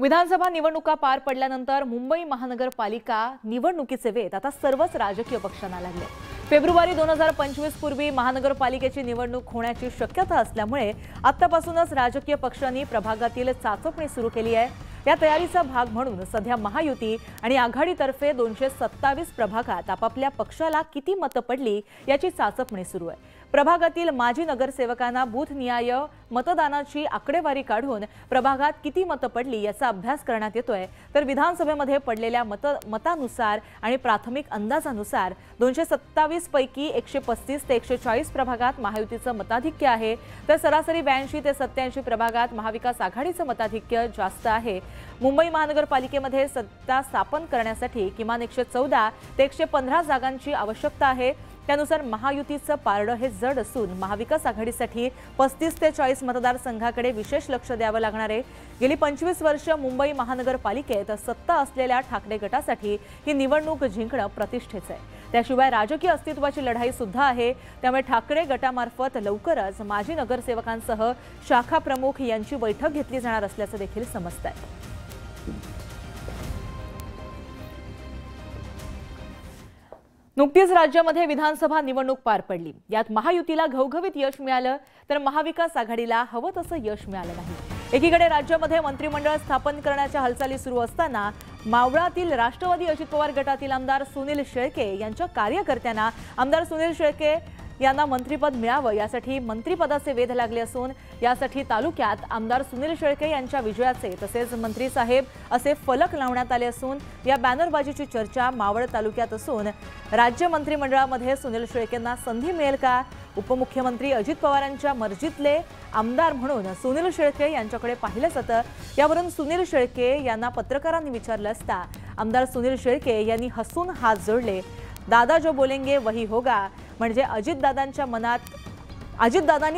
विधानसभा निवडणुका पार पडल्यानंतर मुंबई महानगरपालिका निवडणुकीचे वेध आता सर्वच राजकीय पक्षांना लागले। फेब्रुवारी 2025 पूर्वी महानगरपालिकेची निवडणूक होण्याची शक्यता असल्यामुळे आतापासूनच राजकीय पक्षांनी प्रभागातील चाचपणी सुरू केली आहे। या तयारीचा भाग म्हणून सध्या महायुती आणि आघाडीतर्फे 227 प्रभागात आपापल्या पक्षाला किती मतं पडली याची चाचपणी सुरू आहे। प्रभागातील माजी नगरसेवकांना बूथनिहाय मतदानाची आकडेवारी काढून प्रभागात किती मतं पडली याचा अभ्यास करण्यात येतोय। तर विधानसभेमध्ये पडलेल्या मतानुसार आणि प्राथमिक अंदाजानुसार 227 पैकी 135 ते 140 प्रभागात महायुतीचं मताधिक्य आहे, तर सरासरी 82 ते 87 प्रभागात महाविकास आघाडीचं मताधिक्य जास्त आहे। मुंबई महानगरपालिकेमध्ये सत्ता स्थापन करण्यासाठी किमान 114 ते 115 जागांची आवश्यकता आहे। त्यानुसार महायुतीचं पारडं हे जड असून महाविकास आघाडीसाठी 35 ते 40 मतदारसंघाकडे विशेष लक्ष द्यावं लागणार आहे। गेली 25 वर्ष मुंबई महानगरपालिकेत सत्ता असलेल्या ठाकरे गटासाठी ही निवडणूक जिंकणं प्रतिष्ठेचं आहे। त्याशिवाय राजकीय अस्तित्वाची लढाई सुद्धा आहे। त्यामुळे ठाकरे गटामार्फत लवकरच माजी नगरसेवकांसह शाखा प्रमुख यांची बैठक घेतली जाणार असल्याचं देखील समजतंय। नुकतीच राज्यामध्ये विधानसभा निवडणूक पार पडली। यात महायुतीला घवघवीत यश मिळालं, तर महाविकास आघाडीला हवं तसं यश मिळालं नाही। एकीकडे राज्यामध्ये मंत्रिमंडळ स्थापन करण्याच्या हालचाली सुरू असताना मावळातील राष्ट्रवादी अजित पवार गटातील आमदार सुनील शेळके यांच्या कार्यकर्त्यांना आमदार सुनील शेळके यांना मंत्रिपद मिळावं यासाठी मंत्रिपदाचे वेध लागले असून यासाठी तालुक्यात आमदार सुनील शेळके यांच्या विजयाचे तसेच मंत्री साहेब असे फलक लावण्यात आले असून या बॅनरबाजीची चर्चा मावळ तालुक्यात असून राज्य मंत्रिमंडळामध्ये सुनील शेळकेंना संधी मिळेल का? उपमुख्यमंत्री अजित पवारांच्या मर्जीतले आमदार म्हणून सुनील शेळके यांच्याकडे पाहिलं जातं। यावरून सुनील शेळके यांना पत्रकारांनी विचारलं असता आमदार सुनील शेळके यांनी हसून हात जोडले। दादा जो बोलेंगे वही होगा, म्हणजे अजितदादांनी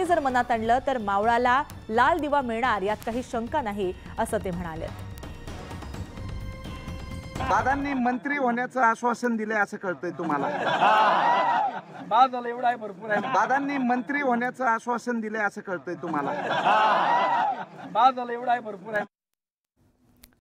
जर मनात आणलं तर मावळाला लाल दिवा मिळणार यात काही शंका नाही असं ते म्हणाले। दादांनी मंत्री होण्याचं आश्वासन दिले असं कळतंय तुम्हाला? दादांनी मंत्री होण्याचं आश्वासन दिले असं कळतंय तुम्हाला?